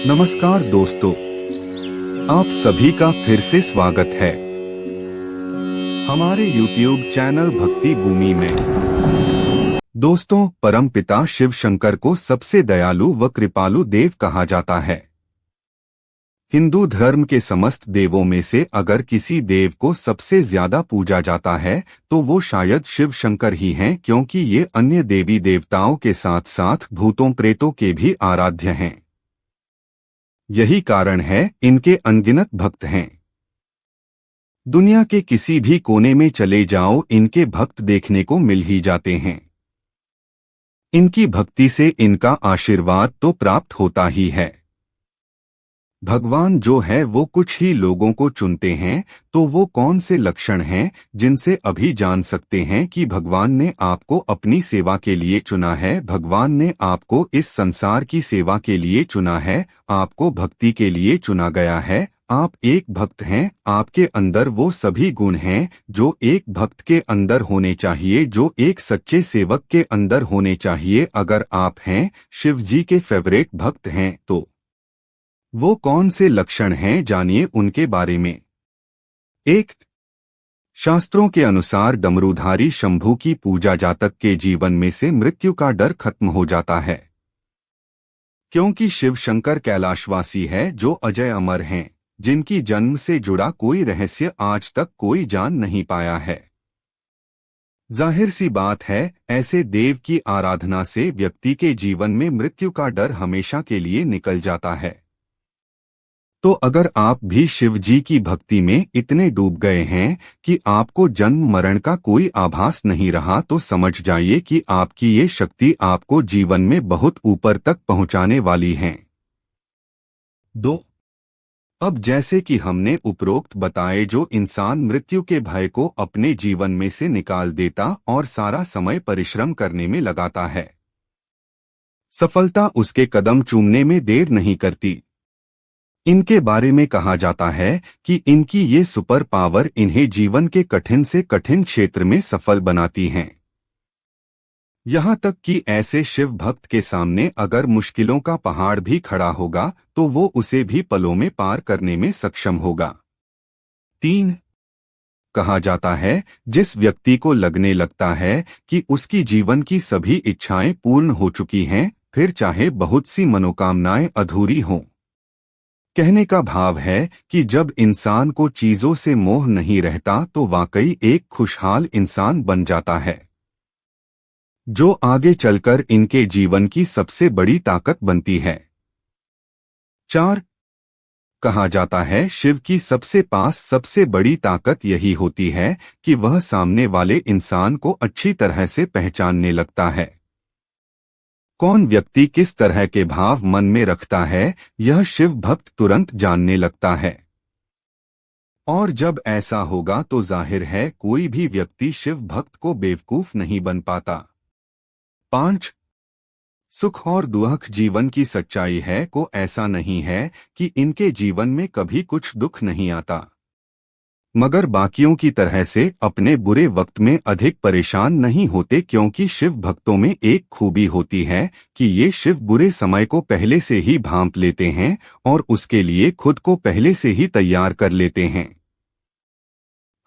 नमस्कार दोस्तों, आप सभी का फिर से स्वागत है हमारे YouTube चैनल भक्ति भूमि में। दोस्तों, परमपिता शिव शंकर को सबसे दयालु व कृपालु देव कहा जाता है। हिंदू धर्म के समस्त देवों में से अगर किसी देव को सबसे ज्यादा पूजा जाता है तो वो शायद शिव शंकर ही हैं, क्योंकि ये अन्य देवी देवताओं के साथ साथ भूतों प्रेतों के भी आराध्य हैं। यही कारण है इनके अनगिनत भक्त हैं। दुनिया के किसी भी कोने में चले जाओ, इनके भक्त देखने को मिल ही जाते हैं। इनकी भक्ति से इनका आशीर्वाद तो प्राप्त होता ही है। भगवान जो है वो कुछ ही लोगों को चुनते हैं, तो वो कौन से लक्षण हैं जिनसे अभी जान सकते हैं कि भगवान ने आपको अपनी सेवा के लिए चुना है। भगवान ने आपको इस संसार की सेवा के लिए चुना है, आपको भक्ति के लिए चुना गया है। आप एक भक्त हैं, आपके अंदर वो सभी गुण हैं जो एक भक्त के अंदर होने चाहिए, जो एक सच्चे सेवक के अंदर होने चाहिए। अगर आप हैं शिव जी के फेवरेट भक्त हैं तो वो कौन से लक्षण हैं, जानिए उनके बारे में। 1. शास्त्रों के अनुसार डमरूधारी शंभू की पूजा जातक के जीवन में से मृत्यु का डर खत्म हो जाता है, क्योंकि शिव शंकर कैलाशवासी है जो अजय अमर हैं, जिनकी जन्म से जुड़ा कोई रहस्य आज तक कोई जान नहीं पाया है। जाहिर सी बात है, ऐसे देव की आराधना से व्यक्ति के जीवन में मृत्यु का डर हमेशा के लिए निकल जाता है। तो अगर आप भी शिव जी की भक्ति में इतने डूब गए हैं कि आपको जन्म मरण का कोई आभास नहीं रहा, तो समझ जाइए कि आपकी ये शक्ति आपको जीवन में बहुत ऊपर तक पहुंचाने वाली है। 2. अब जैसे कि हमने उपरोक्त बताए, जो इंसान मृत्यु के भय को अपने जीवन में से निकाल देता और सारा समय परिश्रम करने में लगाता है, सफलता उसके कदम चूमने में देर नहीं करती। इनके बारे में कहा जाता है कि इनकी ये सुपर पावर इन्हें जीवन के कठिन से कठिन क्षेत्र में सफल बनाती हैं। यहाँ तक कि ऐसे शिव भक्त के सामने अगर मुश्किलों का पहाड़ भी खड़ा होगा तो वो उसे भी पलों में पार करने में सक्षम होगा। 3. कहा जाता है, जिस व्यक्ति को लगने लगता है कि उसकी जीवन की सभी इच्छाएं पूर्ण हो चुकी हैं, फिर चाहे बहुत सी मनोकामनाएं अधूरी हों। कहने का भाव है कि जब इंसान को चीजों से मोह नहीं रहता तो वाकई एक खुशहाल इंसान बन जाता है, जो आगे चलकर इनके जीवन की सबसे बड़ी ताकत बनती है। 4. कहा जाता है, शिव की सबसे पास सबसे बड़ी ताकत यही होती है कि वह सामने वाले इंसान को अच्छी तरह से पहचानने लगता है। कौन व्यक्ति किस तरह के भाव मन में रखता है, यह शिव भक्त तुरंत जानने लगता है। और जब ऐसा होगा तो जाहिर है कोई भी व्यक्ति शिव भक्त को बेवकूफ नहीं बन पाता। 5. सुख और दुख जीवन की सच्चाई है को ऐसा नहीं है कि इनके जीवन में कभी कुछ दुख नहीं आता, मगर बाकियों की तरह से अपने बुरे वक्त में अधिक परेशान नहीं होते, क्योंकि शिव भक्तों में एक खूबी होती है कि ये शिव बुरे समय को पहले से ही भांप लेते हैं और उसके लिए खुद को पहले से ही तैयार कर लेते हैं।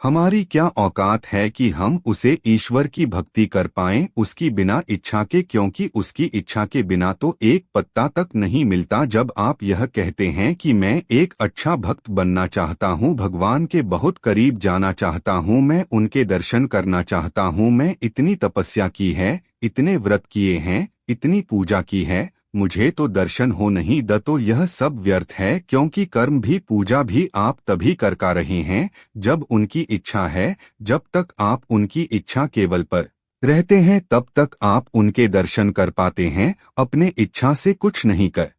हमारी क्या औकात है कि हम उसे ईश्वर की भक्ति कर पाएं उसकी बिना इच्छा के, क्योंकि उसकी इच्छा के बिना तो एक पत्ता तक नहीं मिलता। जब आप यह कहते हैं कि मैं एक अच्छा भक्त बनना चाहता हूं, भगवान के बहुत करीब जाना चाहता हूं, मैं उनके दर्शन करना चाहता हूं, मैं इतनी तपस्या की है, इतने व्रत किए हैं, इतनी पूजा की है, मुझे तो दर्शन हो नहीं द, तो यह सब व्यर्थ है, क्योंकि कर्म भी पूजा भी आप तभी कर रहे हैं जब उनकी इच्छा है। जब तक आप उनकी इच्छा केवल पर रहते हैं तब तक आप उनके दर्शन कर पाते हैं, अपने इच्छा से कुछ नहीं कर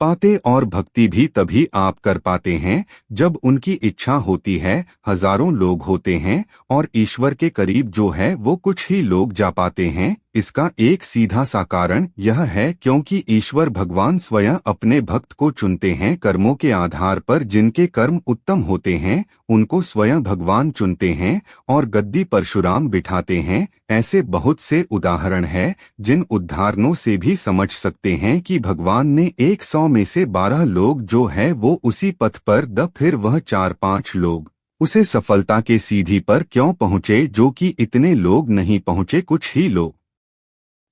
पाते। और भक्ति भी तभी आप कर पाते हैं जब उनकी इच्छा होती है। हजारों लोग होते हैं और ईश्वर के करीब जो है वो कुछ ही लोग जा पाते हैं, इसका एक सीधा सा कारण यह है क्योंकि ईश्वर भगवान स्वयं अपने भक्त को चुनते हैं। कर्मों के आधार पर जिनके कर्म उत्तम होते हैं उनको स्वयं भगवान चुनते हैं और गद्दी परशुराम बिठाते हैं। ऐसे बहुत से उदाहरण हैं जिन उदाहरणों से भी समझ सकते हैं कि भगवान ने 100 में से 12 लोग जो है वो उसी पथ पर फिर वह 4-5 लोग उसे सफलता के सीढ़ी पर क्यों पहुँचे जो कि इतने लोग नहीं पहुँचे। कुछ ही लोग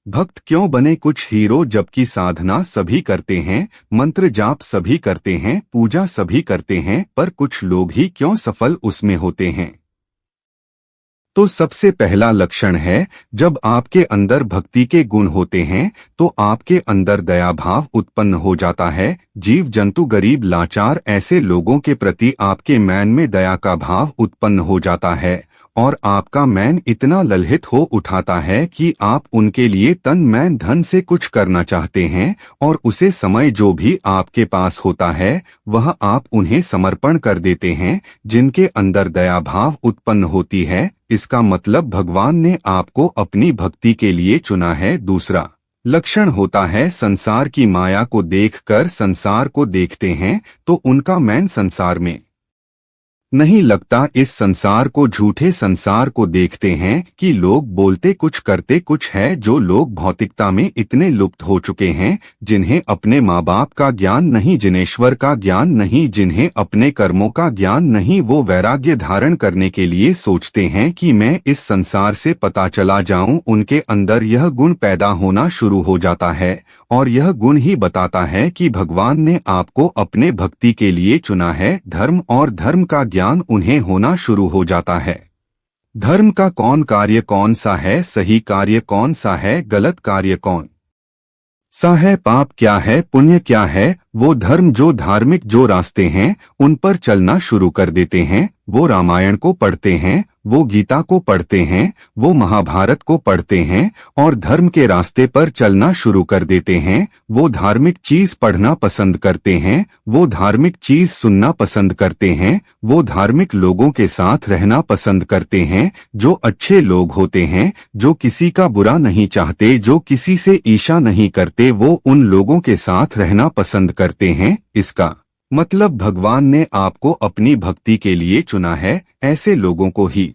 भक्त क्यों बने कुछ हीरो, जबकि साधना सभी करते हैं, मंत्र जाप सभी करते हैं, पूजा सभी करते हैं, पर कुछ लोग ही क्यों सफल उसमें होते हैं। तो सबसे पहला लक्षण है जब आपके अंदर भक्ति के गुण होते हैं तो आपके अंदर दया भाव उत्पन्न हो जाता है। जीव जंतु गरीब लाचार ऐसे लोगों के प्रति आपके मन में दया का भाव उत्पन्न हो जाता है और आपका मन इतना ललहित हो उठाता है कि आप उनके लिए तन मन धन से कुछ करना चाहते हैं और उसे समय जो भी आपके पास होता है वह आप उन्हें समर्पण कर देते हैं। जिनके अंदर दया भाव उत्पन्न होती है इसका मतलब भगवान ने आपको अपनी भक्ति के लिए चुना है। दूसरा लक्षण होता है संसार की माया को देखकर संसार को देखते हैं तो उनका मन संसार में नहीं लगता। इस संसार को झूठे संसार को देखते हैं कि लोग बोलते कुछ करते कुछ है। जो लोग भौतिकता में इतने लुप्त हो चुके हैं, जिन्हें अपने माँ बाप का ज्ञान नहीं, जिनेश्वर का ज्ञान नहीं, जिन्हें अपने कर्मों का ज्ञान नहीं, वो वैराग्य धारण करने के लिए सोचते हैं कि मैं इस संसार से पता चला जाऊं। उनके अंदर यह गुण पैदा होना शुरू हो जाता है और यह गुण ही बताता है कि भगवान ने आपको अपने भक्ति के लिए चुना है। धर्म और धर्म का ज्ञान उन्हें होना शुरू हो जाता है। धर्म का कौन कार्य कौन सा है, सही कार्य कौन सा है, गलत कार्य कौन सा है, पाप क्या है, पुण्य क्या है। वो धर्म जो धार्मिक जो रास्ते हैं उन पर चलना शुरू कर देते हैं। वो रामायण को पढ़ते हैं, वो गीता को पढ़ते हैं, वो महाभारत को पढ़ते हैं और धर्म के रास्ते पर चलना शुरू कर देते हैं। वो धार्मिक चीज पढ़ना पसंद करते हैं, वो धार्मिक चीज सुनना पसंद करते हैं, वो धार्मिक लोगों के साथ रहना पसंद करते हैं जो अच्छे लोग होते हैं, जो किसी का बुरा नहीं चाहते, जो किसी से ईर्ष्या नहीं करते, वो उन लोगों के साथ रहना पसंद करते हैं। इसका मतलब भगवान ने आपको अपनी भक्ति के लिए चुना है। ऐसे लोगों को ही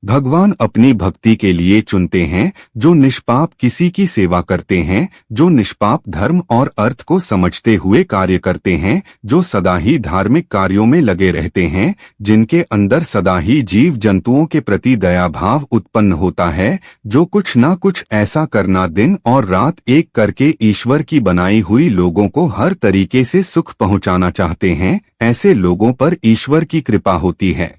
भगवान अपनी भक्ति के लिए चुनते हैं जो निष्पाप किसी की सेवा करते हैं, जो निष्पाप धर्म और अर्थ को समझते हुए कार्य करते हैं, जो सदा ही धार्मिक कार्यों में लगे रहते हैं, जिनके अंदर सदा ही जीव जंतुओं के प्रति दया भाव उत्पन्न होता है, जो कुछ ना कुछ ऐसा करना दिन और रात एक करके ईश्वर की बनाई हुई लोगों को हर तरीके से सुख पहुंचाना चाहते हैं। ऐसे लोगों पर ईश्वर की कृपा होती है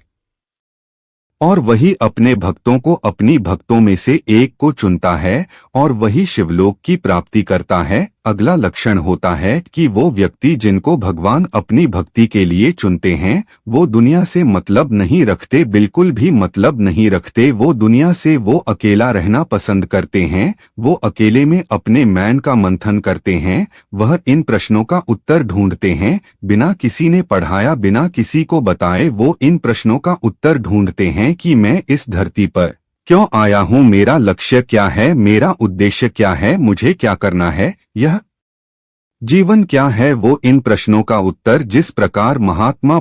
और वही अपने भक्तों को अपनी भक्तों में से एक को चुनता है और वही शिवलोक की प्राप्ति करता है। अगला लक्षण होता है कि वो व्यक्ति जिनको भगवान अपनी भक्ति के लिए चुनते हैं वो दुनिया से मतलब नहीं रखते, बिल्कुल भी मतलब नहीं रखते। वो दुनिया से वो अकेला रहना पसंद करते हैं, वो अकेले में अपने मन का मंथन करते हैं, वह इन प्रश्नों का उत्तर ढूंढते हैं। बिना किसी ने पढ़ाया, बिना किसी को बताए वो इन प्रश्नों का उत्तर ढूंढते हैं कि मैं इस धरती पर क्यों आया हूँ, मेरा लक्ष्य क्या है, मेरा उद्देश्य क्या है, मुझे क्या करना है, यह जीवन क्या है। वो इन प्रश्नों का उत्तर जिस प्रकार महात्मा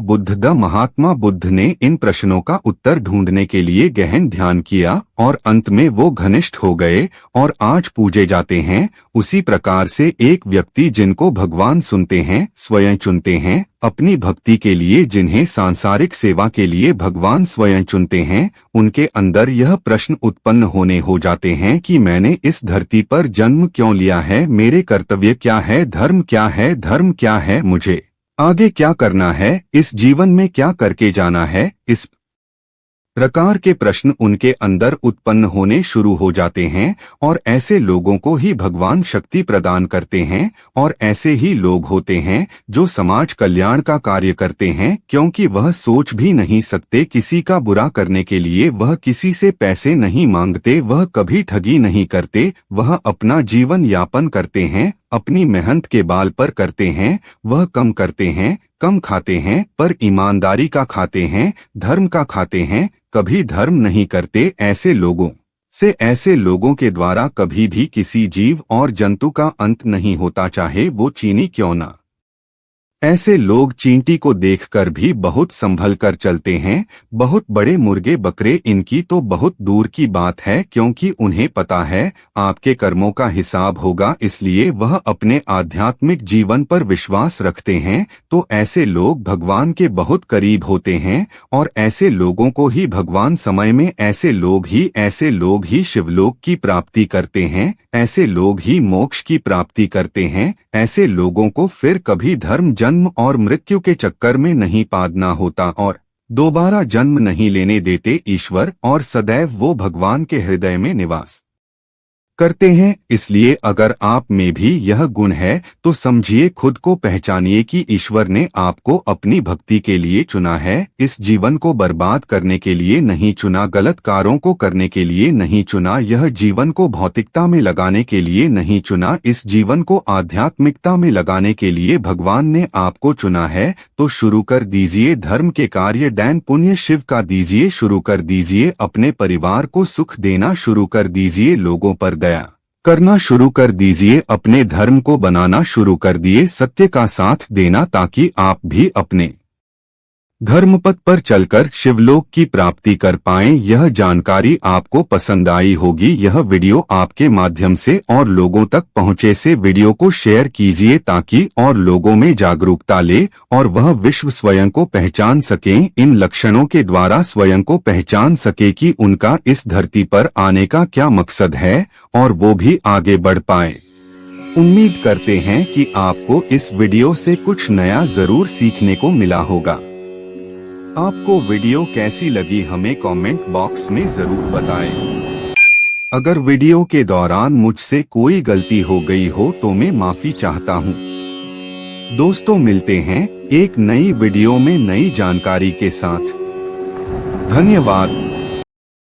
बुद्ध ने इन प्रश्नों का उत्तर ढूंढने के लिए गहन ध्यान किया और अंत में वो घनिष्ठ हो गए और आज पूजे जाते हैं, उसी प्रकार से एक व्यक्ति जिनको भगवान सुनते हैं, स्वयं चुनते हैं अपनी भक्ति के लिए, जिन्हें सांसारिक सेवा के लिए भगवान स्वयं चुनते हैं, उनके अंदर यह प्रश्न उत्पन्न होने हो जाते हैं कि मैंने इस धरती पर जन्म क्यों लिया है, मेरे कर्तव्य क्या है, धर्म क्या है, धर्म क्या है, मुझे आगे क्या करना है, इस जीवन में क्या करके जाना है। इस प्रकार के प्रश्न उनके अंदर उत्पन्न होने शुरू हो जाते हैं और ऐसे लोगों को ही भगवान शक्ति प्रदान करते हैं। और ऐसे ही लोग होते हैं जो समाज कल्याण का कार्य करते हैं, क्योंकि वह सोच भी नहीं सकते किसी का बुरा करने के लिए, वह किसी से पैसे नहीं मांगते, वह कभी ठगी नहीं करते, वह अपना जीवन यापन करते हैं, अपनी मेहनत के बाल पर करते हैं, वह कम करते हैं, कम खाते हैं पर ईमानदारी का खाते हैं, धर्म का खाते हैं, कभी धर्म नहीं करते। ऐसे लोगों से ऐसे लोगों के द्वारा कभी भी किसी जीव और जंतु का अंत नहीं होता, चाहे वो चीनी क्यों ना। ऐसे लोग चींटी को देखकर भी बहुत संभल कर चलते हैं। बहुत बड़े मुर्गे बकरे इनकी तो बहुत दूर की बात है, क्योंकि उन्हें पता है आपके कर्मों का हिसाब होगा, इसलिए वह अपने आध्यात्मिक जीवन पर विश्वास रखते हैं। तो ऐसे लोग भगवान के बहुत करीब होते हैं, और ऐसे लोगों को ही भगवान समय में ऐसे लोग ही शिवलोक की प्राप्ति करते हैं, ऐसे लोग ही मोक्ष की प्राप्ति करते हैं। ऐसे लोगों को फिर कभी धर्म जन्म और मृत्यु के चक्कर में नहीं पादना होता और दोबारा जन्म नहीं लेने देते ईश्वर, और सदैव वो भगवान के हृदय में निवास करते हैं। इसलिए अगर आप में भी यह गुण है तो समझिए, खुद को पहचानिए कि ईश्वर ने आपको अपनी भक्ति के लिए चुना है। इस जीवन को बर्बाद करने के लिए नहीं चुना, गलत कारों को करने के लिए नहीं चुना, यह जीवन को भौतिकता में लगाने के लिए नहीं चुना, इस जीवन को आध्यात्मिकता में लगाने के लिए भगवान ने आपको चुना है। तो शुरू कर दीजिए धर्म के कार्य, दान पुण्य शिव का दीजिए शुरू कर दीजिए, अपने परिवार को सुख देना शुरू कर दीजिए, लोगों पर दया करना शुरू कर दीजिए, अपने धर्म को बनाना शुरू कर दिए, सत्य का साथ देना, ताकि आप भी अपने धर्मपथ पर चलकर शिवलोक की प्राप्ति कर पाएं। यह जानकारी आपको पसंद आई होगी। यह वीडियो आपके माध्यम से और लोगों तक पहुंचे, से वीडियो को शेयर कीजिए ताकि और लोगों में जागरूकता ले और वह विश्व स्वयं को पहचान सकें, इन लक्षणों के द्वारा स्वयं को पहचान सके कि उनका इस धरती पर आने का क्या मकसद है, और वो भी आगे बढ़ पाए। उम्मीद करते हैं कि आपको इस वीडियो से कुछ नया जरूर सीखने को मिला होगा। आपको वीडियो कैसी लगी हमें कमेंट बॉक्स में जरूर बताएं। अगर वीडियो के दौरान मुझसे कोई गलती हो गई हो तो मैं माफी चाहता हूं। दोस्तों, मिलते हैं एक नई वीडियो में नई जानकारी के साथ। धन्यवाद।